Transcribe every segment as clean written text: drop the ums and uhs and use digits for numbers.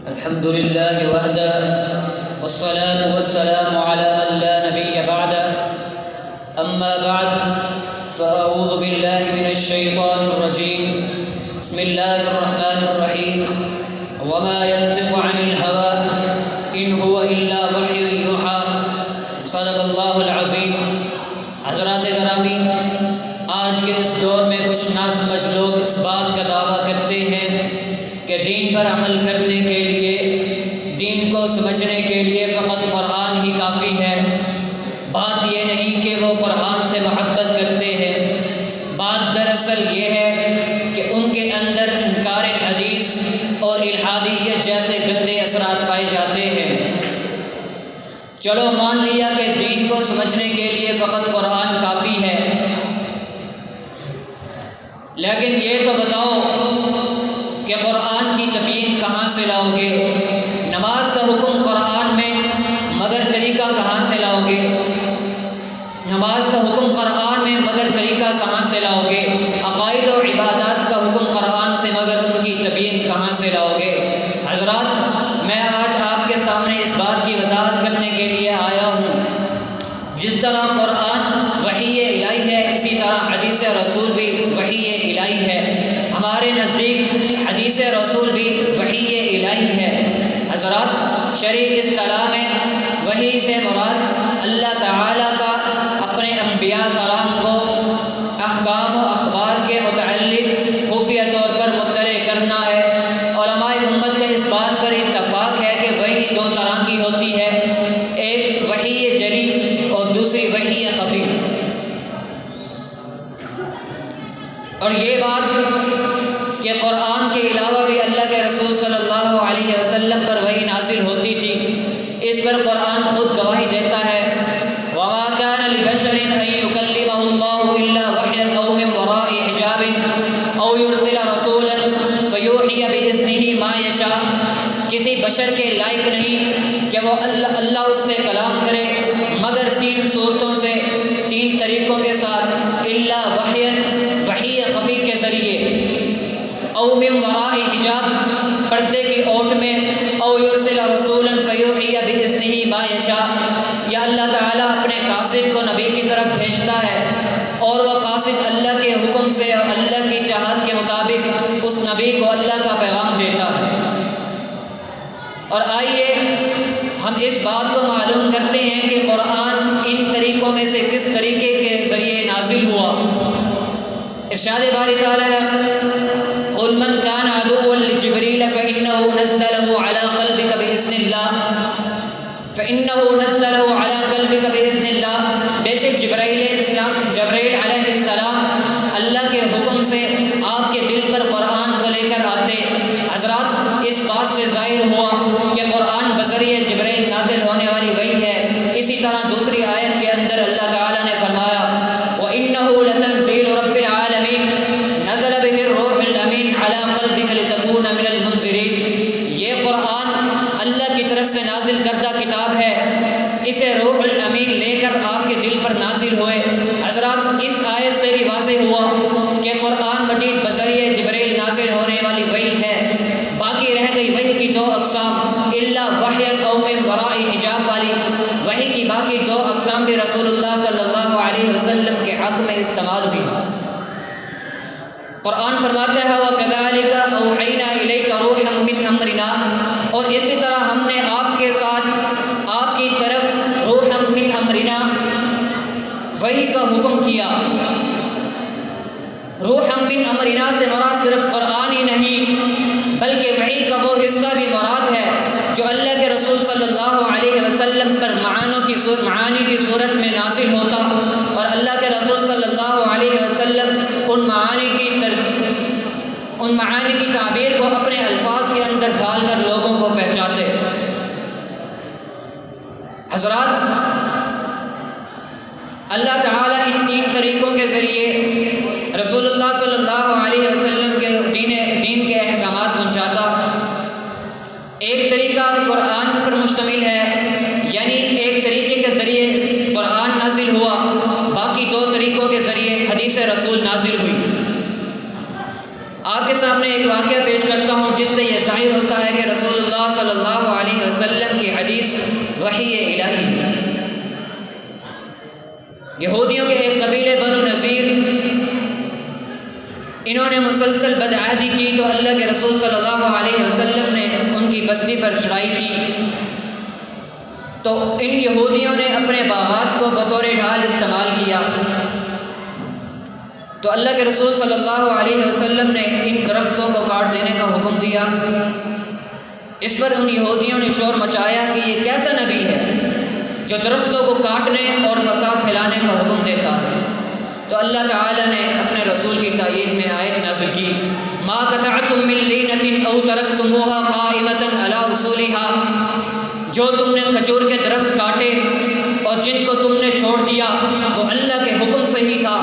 الحمد لله وحده والصلاة والسلام على من لا نبي بعده أما بعد فأعوذ بالله من الشيطان الرجيم بسم الله الرحمن الرحيم وما ينطق عن الهوى إن هو إلا وحي يوحى صدق الله العظيم۔ حضرات گرامی، آج کے اس دور میں کچھ ناسمجھ لوگ اس بات کا دعویٰ کرتے ہیں کہ دین پر عمل کرنے کے لیے، دین کو سمجھنے کے لیے فقط قرآن ہی کافی ہے۔ بات یہ نہیں کہ وہ قرآن سے محبت کرتے ہیں، بات دراصل یہ ہے کہ ان کے اندر انکار حدیث اور الہادیت جیسے گندے اثرات پائے جاتے ہیں۔ چلو مان لیا کہ دین کو سمجھنے کے لیے فقط قرآن کافی ہے، لیکن یہ تو بتاؤ کہ قرآن کی تبیین کہاں سے لاؤ گے؟ نماز کا حکم قرآن میں، مگر طریقہ کہاں سے لاؤ گے؟ نماز کا حکم قرآن میں مگر طریقہ کہاں سے لاؤ گے؟ عقائد و عبادات کا حکم قرآن سے مگر ان کی تبیین کہاں سے لاؤ گے؟ حضرات، میں آج آپ کے سامنے اس بات کی وضاحت کرنے کے لیے آیا ہوں، جس طرح قرآن وحی الہی ہے، اسی طرح حدیث رسول بھی وحی الہی ہے۔ ہمارے نزدیک حدیث رسول بھی وحی الہی ہے۔ حضرات، شرعی اصطلاح میں وحی سے مراد اللہ تعالیٰ کا اپنے انبیاء کرام کو احکام و اخبار کے متعلق خفیہ طور پر مطلع کرنا ہے۔ علماء امت کا اس بات پر اتفاق ہے کہ وحی دو طرح کی ہوتی ہے، ایک وحی جلی اور دوسری وحی خفی۔ اور یہ بات کہ قرآن کے علاوہ بھی اللہ کے رسول صلی اللہ علیہ وسلم پر وحی نازل ہوتی تھی، اس پر قرآن خود گواہی دیتا ہے۔ وَمَا كَانَ لِبَشَرٍ أَن يُكَلِّمَهُ اللَّهُ إِلَّا وَحْيًا أَوْ مِن وَرَاءِ حِجَابٍ أَوْ يُرْسِلَ رَسُولًا فَيُوحِيَ بِإِذْنِهِ مَا يَشَاءُ۔ کسی بشر کے لائق نہیں کہ وہ اللہ اس سے کلام کرے مگر تین صورتوں سے، تین طریقوں کے ساتھ، الا وحیًا، وحی خفی کے ذریعے، او من وراء حجاب، پردے کی اوٹ میں، او یرسل رسولا فیوحی باذنہ ما یشاء، یا اللہ تعالیٰ اپنے قاصد کو نبی کی طرف بھیجتا ہے اور وہ قاصد اللہ کے حکم سے اور اللہ کی چاہت کے مطابق اس نبی کو اللہ کا پیغام دیتا ہے۔ اور آئیے ہم اس بات کو معلوم کرتے ہیں کہ قرآن ان طریقوں میں سے کس طریقے کے ذریعے نازل ہوا۔ ارشاد باری تعالیٰ ہے، قل من كان عدوا لجبريل فإنه نزله على قلبك بإذن الله بے شک جبرائیل علیہ السلام اللہ کے حکم سے آپ کے دل پر قرآن کو لے کر آتے۔ حضرات، اس بات سے ظاہر ہوا کہ قرآن بذریعہ جبرائیل نازل ہونے والی وحی ہے۔ اسی طرح دوسری آیت کے اندر اللہ تعالیٰ نے فرمایا، وَإِنَّهُ لَتَنزِيلُ رَبِّ الْعَالَمِينَ نَزَلَ بِهِ الرُّوحُ الْأَمِينُ عَلَى قَلْبِكَ لِتَكُونَ مِنَ الْمُنذِرِينَ۔ یہ قرآن اللہ کی طرف سے نازل کردہ کتاب ہے، اسے روح الامین لے کر آپ کے دل پر نازل ہوئے۔ حضرات، اس آیت سے بھی واضح ہوا کہ قرآن مجید بذریعہ جبرائیل نازل ہونے والی وحی ہے۔ باقی رہ گئی وحی کی دو اقسام، الا وحی او من وراء حجاب والی وحی کی باقی دو اقسام بھی رسول اللہ صلی اللہ علیہ وسلم کے حق میں استعمال ہوئی۔ قرآن فرماتا ہے، وَكَذَلِكَ أَوْحَيْنَا إِلَيْكَ رُوحًا مِّنْ أَمْرِنَا، اور اسی طرح ہم نے آپ کے ساتھ آپ کی طرف روحًا مِّنْ أَمْرِنَا وحی کا حکم کیا۔ روحًا مِّنْ أَمْرِنَا سے مراد صرف قرآن ہی نہیں بلکہ وحی کا وہ حصہ بھی مراد ہے جو اللہ کے رسول صلی اللہ علیہ وسلم پر معانی کی صورت میں نازل ہوتا، اور اللہ کے رسول صلی اللہ علیہ وسلم ان معانی کی تعبیر کو اپنے الفاظ کے اندر ڈھال کر لوگوں کو پہنچاتے۔ حضرات، اللہ تعالیٰ ان تین طریقوں کے ذریعے رسول اللہ صلی اللہ علیہ وسلم کے دین کے احکامات پہنچاتا۔ ایک طریقہ قرآن پر مشتمل ہے، یعنی ایک طریقے کے ذریعے قرآن نازل ہوا، باقی دو طریقوں کے ذریعے حدیث رسول نازل ہوئی۔ آپ کے سامنے ایک واقعہ پیش کرتا ہوں جس سے یہ ظاہر ہوتا ہے کہ رسول اللہ صلی اللہ علیہ وسلم کی حدیث وحی الہی۔ یہودیوں کے ایک قبیلے بنو نذیر، انہوں نے مسلسل بدعہدی کی تو اللہ کے رسول صلی اللہ علیہ وسلم نے ان کی بستی پر چڑھائی کی، تو ان یہودیوں نے اپنے باغات کو بطور ڈھال استعمال کیا، تو اللہ کے رسول صلی اللہ علیہ وسلم نے ان درختوں کو کاٹ دینے کا حکم دیا۔ اس پر ان یہودیوں نے شور مچایا کہ یہ کیسا نبی ہے جو درختوں کو کاٹنے اور فساد پھیلانے کا حکم دیتا ہے؟ تو اللہ تعالیٰ نے اپنے رسول کی تائید میں آیت نازل کی، ما قطعتم من لینۃ او ترکتموها قائمۃ علی اصولها، جو تم نے کھجور کے درخت کاٹے اور جن کو تم نے چھوڑ دیا وہ اللہ کے حکم سے ہی تھا۔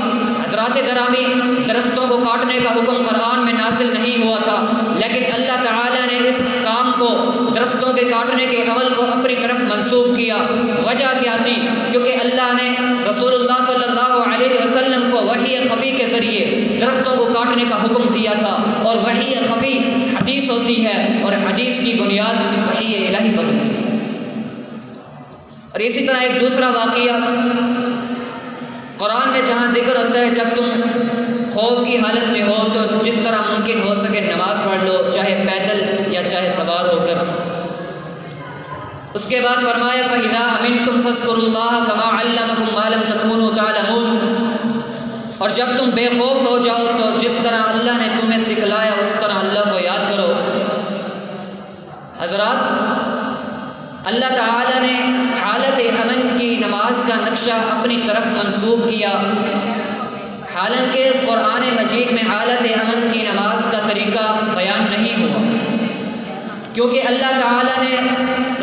حضرات گرامی، درختوں کو کاٹنے کا حکم قرآن میں نازل نہیں ہوا تھا، لیکن اللہ تعالیٰ نے اس کام کو، درختوں کے کاٹنے کے عمل کو اپنی طرف منسوب کیا۔ وجہ کیا تھی؟ کیونکہ اللہ نے رسول اللہ صلی اللہ علیہ وسلم کو وحی خفی کے ذریعے درختوں کو کاٹنے کا حکم دیا تھا، اور وحی خفی حدیث ہوتی ہے، اور حدیث کی بنیاد وحی الہی پر ہوتی ہے۔ اور اسی طرح ایک دوسرا واقعہ قرآن میں جہاں ذکر ہوتا ہے، جب تم خوف کی حالت میں ہو تو جس طرح ممکن ہو سکے نماز پڑھ لو، چاہے پیدل یا چاہے سوار ہو کر۔ اس کے بعد فرمایا فَإِذَا أَمِنْتُمْ فَاذْكُرُوا اللَّهَ كَمَا عَلَّمَكُم مَّا لَمْ تَكُونُوا تَعْلَمُونَ، اور جب تم بے خوف ہو جاؤ تو جس طرح اللہ نے تمہیں سکھلایا اس طرح اللہ کو یاد کرو۔ حضرات، اللہ تعالیٰ نے حالت امن کی نماز کا نقشہ اپنی طرف منسوب کیا، حالانکہ قرآن مجید میں حالت امن کی نماز کا طریقہ بیان نہیں ہوا، کیونکہ اللہ تعالیٰ نے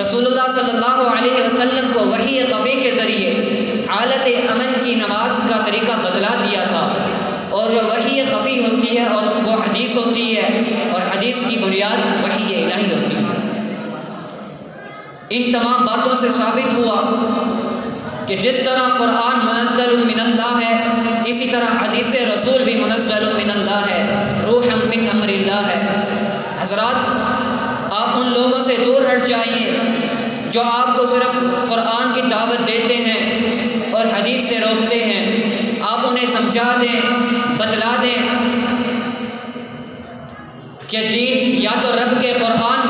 رسول اللہ صلی اللہ علیہ وسلم کو وحی خفی کے ذریعے حالت امن کی نماز کا طریقہ بتلا دیا تھا، اور وہ وحی خفی ہوتی ہے اور وہ حدیث ہوتی ہے، اور حدیث کی بنیاد وحی الہی ہوتی ہے۔ ان تمام باتوں سے ثابت ہوا کہ جس طرح قرآن منزل من اللہ ہے، اسی طرح حدیث رسول بھی منزل من اللہ ہے، روح من امر اللہ ہے۔ حضرات، آپ ان لوگوں سے دور ہٹ جائیے جو آپ کو صرف قرآن کی دعوت دیتے ہیں اور حدیث سے روکتے ہیں۔ آپ انہیں سمجھا دیں، بتلا دیں کہ دین یا تو رب کے قرآن